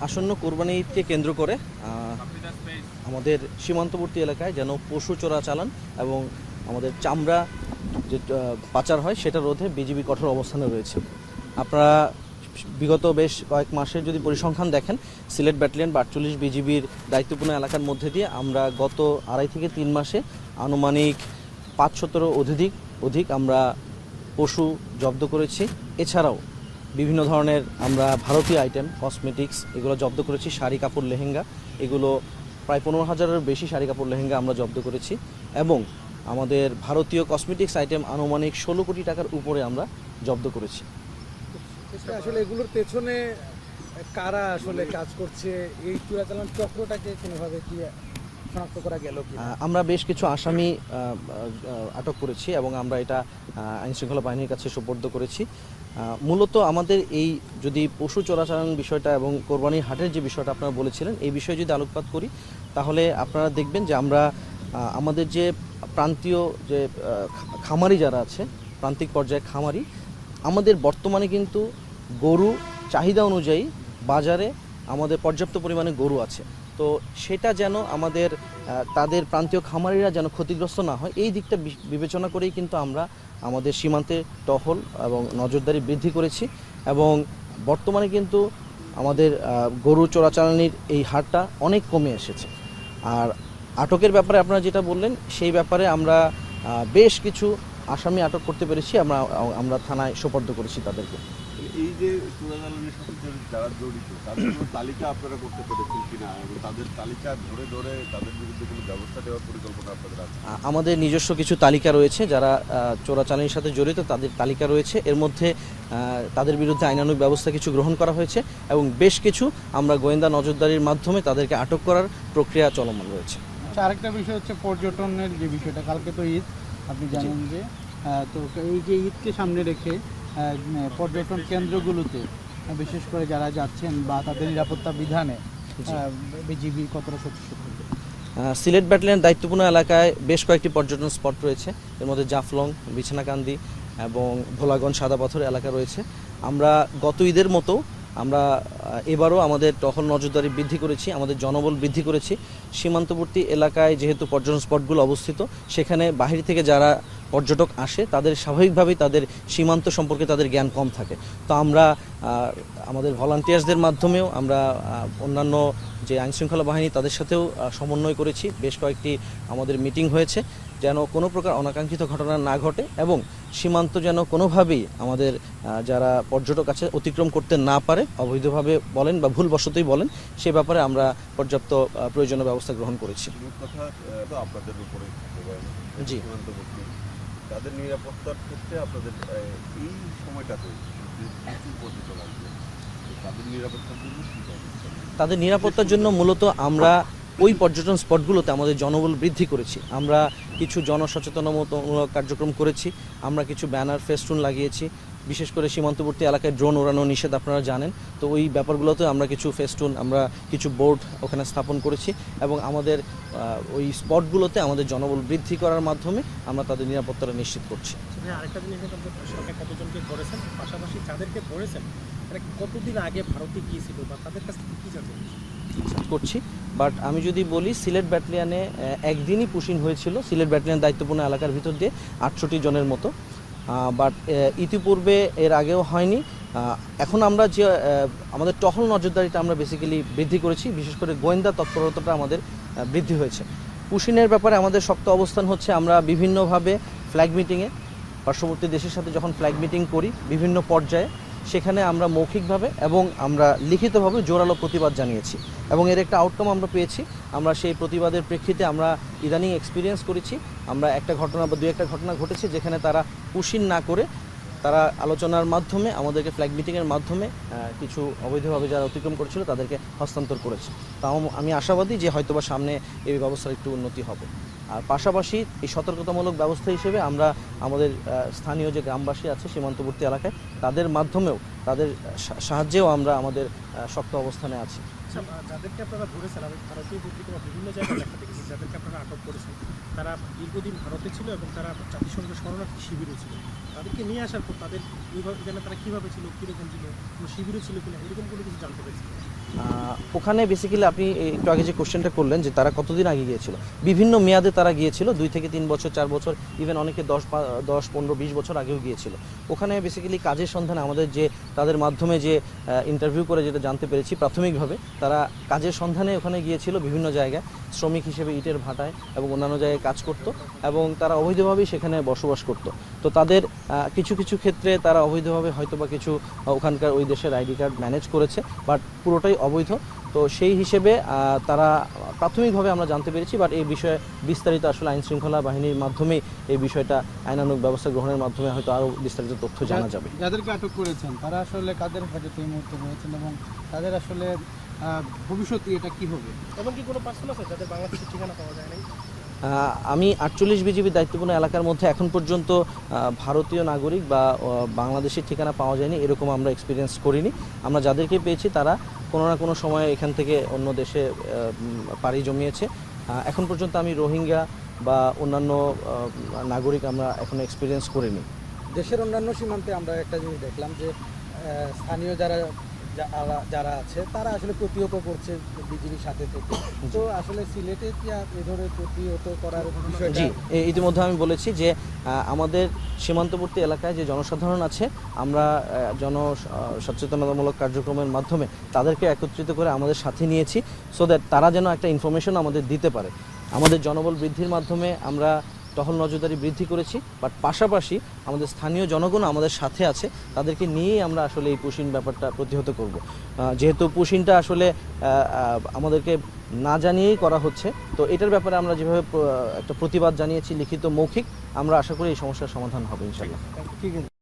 আসন্ন কোরবানি ঈদকে কেন্দ্র করে আমাদের সীমান্তবর্তী এলাকায় যেন পশু চোরাচালান এবং আমাদের চামড়া যে পাচার হয় সেটা রোধে বিজিবি কঠোর অবস্থানে রয়েছে। আপনারা বিগত বেশ কয়েক মাসের যদি পরিসংখ্যান দেখেন, সিলেট ব্যাটালিয়ন বা 48 বিজিবির দায়িত্বপূর্ণ এলাকার মধ্যে দিয়ে আমরা গত 2.5 থেকে 3 মাসে আনুমানিক 500-র অধিক আমরা পশু জব্দ করেছি। এছাড়াও বিভিন্ন ধরনের আমরা ভারতীয় আইটেম, কসমেটিক্স এগুলো জব্দ করেছি। শাড়ি কাপড় লেহেঙ্গা এগুলো প্রায় 15,000-এর বেশি শাড়ি কাপড় লেহেঙ্গা আমরা জব্দ করেছি এবং আমাদের ভারতীয় কসমেটিক্স আইটেম আনুমানিক 16 কোটি টাকার উপরে আমরা জব্দ করেছি। আসলে এগুলোর পেছনে কারা আসলে কাজ করছে, এই চোরাচালান চক্রটাকে কোনোভাবে কি শনাক্ত করা গেল কি? আমরা বেশ কিছু আসামি আটক করেছি এবং আমরা এটা আইনশৃঙ্খলা বাহিনীর কাছে সোপর্দ করেছি। মূলত আমাদের এই যদি পশু চোরাচালান বিষয়টা এবং কোরবানির হাটের যে বিষয়টা আপনারা বলেছিলেন, এই বিষয়ে যদি আলোকপাত করি তাহলে আপনারা দেখবেন যে আমরা আমাদের যে প্রান্তীয় যে খামারি যারা আছে, প্রান্তিক পর্যায়ে খামারি, আমাদের বর্তমানে কিন্তু গরু চাহিদা অনুযায়ী বাজারে আমাদের পর্যাপ্ত পরিমাণে গরু আছে। তো সেটা যেন আমাদের তাদের প্রান্তীয় খামারিরা যেন ক্ষতিগ্রস্ত না হয়, এই দিকটা বিবেচনা করেই কিন্তু আমরা আমাদের সীমান্তে টহল এবং নজরদারি বৃদ্ধি করেছি এবং বর্তমানে কিন্তু আমাদের গরু চোরাচালানির এই হারটা অনেক কমে এসেছে। আর আটকের ব্যাপারে আপনারা যেটা বললেন, সেই ব্যাপারে আমরা বেশ কিছু আসামি আটক করতে পেরেছি, আমরা থানায় সোপর্দ করেছি তাদেরকে। এই যে চোরাচালানের সাথে যারা জড়িত তাদের কোনো তালিকা আপনারা করতে পেরেছেন কিনা এবং তাদের তালিকা ধরে ধরে তাদের বিরুদ্ধে কোনো ব্যবস্থা নেওয়ার পরিকল্পনা আপনাদের আছে? আমাদের নিজস্ব কিছু তালিকা রয়েছে, যারা চোরাচালানির সাথে জড়িত তাদের তালিকা রয়েছে। এর মধ্যে তাদের বিরুদ্ধে আইনানুগ ব্যবস্থা কিছু গ্রহণ করা হয়েছে এবং বেশ কিছু আমরা গোয়েন্দা নজরদারির মাধ্যমে তাদেরকে আটক করার প্রক্রিয়া চলমান রয়েছে। আরেকটা বিষয় হচ্ছে পর্যটনের যে বিষয়টা, কালকে তো ঈদ, আপনি জানেন যে তো এই যে ঈদকে সামনে রেখে পর্যটন কেন্দ্রগুলোতে বিশেষ করে যারা যাচ্ছেন বা তাদের নিরাপত্তা বিধানে বিজিবি কতটা সচেষ্ট থাকবে? সিলেট ব্যাটালিয়নের দায়িত্বপূর্ণ এলাকায় বেশ কয়েকটি পর্যটন স্পট রয়েছে। এর মধ্যে জাফলং, বিছনাকান্দি এবং ভোলাগঞ্জ সাদা পাথর এলাকা রয়েছে। আমরা গত ঈদের মতো আমরা এবারও আমাদের টহল নজরদারি বৃদ্ধি করেছি, আমাদের জনবল বৃদ্ধি করেছি। সীমান্তবর্তী এলাকায় যেহেতু পর্যটন স্পটগুলো অবস্থিত, সেখানে বাহির থেকে যারা পর্যটক আসে তাদের স্বাভাবিকভাবেই তাদের সীমান্ত সম্পর্কে তাদের জ্ঞান কম থাকে। তো আমরা আমাদের ভলান্টিয়ার্সদের মাধ্যমেও আমরা অন্যান্য যে আইনশৃঙ্খলা বাহিনী তাদের সাথেও সমন্বয় করেছি। বেশ কয়েকটি আমাদের মিটিং হয়েছে যেন কোনো প্রকার অনাকাঙ্ক্ষিত ঘটনা না ঘটে এবং সীমান্ত যেন কোনোভাবেই আমাদের যারা পর্যটক আছে অতিক্রম করতে না পারে, অবৈধভাবে বলেন বা ভুলবশতই বলেন, সে ব্যাপারে আমরা পর্যাপ্ত প্রয়োজনীয় ব্যবস্থা গ্রহণ করেছি। কথা তো আপনাদের উপরে জি, তাদের নিরাপত্তার ক্ষেত্রে আপনাদের এই সময়টাতে তাদের নিরাপত্তার জন্য কী ব্যবস্থা? তাদের নিরাপত্তার জন্য মূলত আমরা ওই পর্যটন স্পটগুলোতে আমাদের জনবল বৃদ্ধি করেছি। আমরা কিছু জনসচেতনতামূলক কার্যক্রম করেছি, আমরা কিছু ব্যানার ফেস্টুন লাগিয়েছি। বিশেষ করে সীমান্তবর্তী এলাকায় ড্রোন ওড়ানো নিষেধ, আপনারা জানেন। তো ওই ব্যাপারগুলোতে আমরা কিছু ফেস্টুন, আমরা কিছু বোর্ড ওখানে স্থাপন করেছি এবং আমাদের ওই স্পটগুলোতে আমাদের জনবল বৃদ্ধি করার মাধ্যমে আমরা তাদের নিরাপত্তাটা নিশ্চিত করছি। আরেকটা জিনিস, সরকার কতজনকে ধরেছেন, পাশাপাশি যাদেরকে ধরেছেন তারা কতদিন আগে ভারতে গিয়েছিল বা তাদের কাছ থেকে কী জানতে করছি। বাট আমি যদি বলি, সিলেট ব্যাটালিয়নে একদিনই পুশিং হয়েছিল সিলেট ব্যাটালিয়ন দায়িত্বপূর্ণ এলাকার ভিতর দিয়ে 68 জনের মতো। বাট ইতিপূর্বে এর আগেও হয়নি। এখন আমরা যে আমাদের টহল নজরদারিটা আমরা বেসিক্যালি বৃদ্ধি করেছি, বিশেষ করে গোয়েন্দা তৎপরতাটা আমাদের বৃদ্ধি হয়েছে। পুশিংয়ের ব্যাপারে আমাদের শক্ত অবস্থান হচ্ছে, আমরা বিভিন্নভাবে ফ্ল্যাগ মিটিংয়ে পার্শ্ববর্তী দেশের সাথে যখন ফ্ল্যাগ মিটিং করি বিভিন্ন পর্যায়ে, সেখানে আমরা মৌখিকভাবে এবং আমরা লিখিতভাবে জোরালো প্রতিবাদ জানিয়েছি এবং এর একটা আউটকাম আমরা পেয়েছি। আমরা সেই প্রতিবাদের প্রেক্ষিতে আমরা ইদানিং এক্সপিরিয়েন্স করেছি, আমরা একটা ঘটনা বা 2-1টা ঘটনা ঘটেছে যেখানে তারা পুশিং না করে তারা আলোচনার মাধ্যমে আমাদেরকে ফ্ল্যাগ মিটিংয়ের মাধ্যমে কিছু অবৈধভাবে যারা অতিক্রম করেছিল তাদেরকে হস্তান্তর করেছে। তাও আমি আশাবাদী যে হয়তোবা সামনে এই ব্যবস্থার একটু উন্নতি হবে। আর পাশাপাশি এই সতর্কতামূলক ব্যবস্থা হিসেবে আমরা আমাদের স্থানীয় যে গ্রামবাসী আছে সীমান্তবর্তী এলাকায়, তাদের মাধ্যমেও তাদের সাহায্যেও আমরা আমাদের শক্ত অবস্থানে আছি। যাদেরকে আপনারা ধরেছেন, আমি ভারতীয় পত্রিকা বা বিভিন্ন জায়গায় দেখা দেখেছি, যাদেরকে আপনারা আটক করেছেন তারা দীর্ঘদিন ভারতে ছিল এবং তারা জাতিসংঘের শরণার্থী শিবিরে ছিল। তাদেরকে নিয়ে আসার পর তাদের এইভাবে যেন তারা কীভাবে ছিল, কীরকম ছিল, কোনো শিবিরে ছিল কিনা, এরকম কোনো কিছু জানতে পেরেছি? ওখানে বেসিক্যালি আপনি একটু আগে যে কোশ্চেনটা করলেন যে তারা কতদিন আগে গিয়েছিল, বিভিন্ন মেয়াদে তারা গিয়েছিল, 2 থেকে 3 বছর, 4 বছর, ইভেন অনেকে 10, 15, 20 বছর আগেও গিয়েছিল। ওখানে বেসিক্যালি কাজের সন্ধানে আমাদের যে তাদের মাধ্যমে যে ইন্টারভিউ করে যেটা জানতে পেরেছি প্রাথমিকভাবে, তারা কাজের সন্ধানে ওখানে গিয়েছিল বিভিন্ন জায়গায় শ্রমিক হিসেবে ইটের ভাটায় এবং অন্যান্য জায়গায় কাজ করত, এবং তারা অবৈধভাবেই সেখানে বসবাস করত। তো তাদের কিছু কিছু ক্ষেত্রে তারা অবৈধভাবে হয়তো বা কিছু ওখানকার ওই দেশের আইডি কার্ড ম্যানেজ করেছে, বাট পুরোটাই অবৈধ। তো সেই হিসেবে তারা প্রাথমিকভাবে আমরা জানতে পেরেছি, বাট এই বিষয়ে বিস্তারিত আসলে আইন শৃঙ্খলা বাহিনীর মাধ্যমেই এই বিষয়টা আইনানুগ ব্যবস্থা গ্রহণের মাধ্যমে হয়তো আরও বিস্তারিত তথ্য জানা যাবে। যাদেরকে আটক করেছেন তারা আসলে কাদের হেফাজতে এই মুহূর্তে রয়েছেন এবং তাদের আসলে ভবিষ্যতে এটা কি হবে? এমনকি কোনো পার্সন আছে যাদের বাংলাদেশের ঠিকানা পাওয়া যায় নাই? আমি 48 বিজিবি দায়িত্বপূর্ণ এলাকার মধ্যে এখন পর্যন্ত ভারতীয় নাগরিক বা বাংলাদেশের ঠিকানা পাওয়া যায়নি, এরকম আমরা এক্সপিরিয়েন্স করিনি। আমরা যাদেরকে পেয়েছি তারা কোনো না কোনো সময় এখান থেকে অন্য দেশে পাড়ি জমিয়েছে। এখন পর্যন্ত আমি রোহিঙ্গা বা অন্যান্য নাগরিক আমরা এখনো এক্সপিরিয়েন্স করিনি। দেশের অন্যান্য সীমান্তে আমরা একটা জিনিস দেখলাম যে স্থানীয় যারা আছে তারা আসলে প্রতিহত করছে বিজিবির সাথে থেকে। তো আসলে সিলেটে কি এ ধরনের প্রতিহত করার বিষয়টা? জি, ইতিমধ্যে আমি বলেছি যে আমাদের সীমান্তবর্তী এলাকায় যে জনসাধারণ আছে, আমরা সচেতনতামূলক কার্যক্রমের মাধ্যমে তাদেরকে একত্রিত করে আমাদের সাথে নিয়েছি, সো দ্যাট তারা যেন একটা ইনফরমেশন আমাদের দিতে পারে। আমাদের জনবল বৃদ্ধির মাধ্যমে আমরা টহল নজরদারি বৃদ্ধি করেছি, বাট পাশাপাশি আমাদের স্থানীয় জনগণ আমাদের সাথে আছে, তাদেরকে নিয়েই আমরা আসলে এই পুশিন ব্যাপারটা প্রতিহত করব। যেহেতু পুশিনটা আসলে আমাদেরকে না জানিয়েই করা হচ্ছে, তো এটার ব্যাপারে আমরা যেভাবে একটা প্রতিবাদ জানিয়েছি লিখিত মৌখিক, আমরা আশা করি এই সমস্যার সমাধান হবে ইনশাআল্লাহ। ঠিক আছে।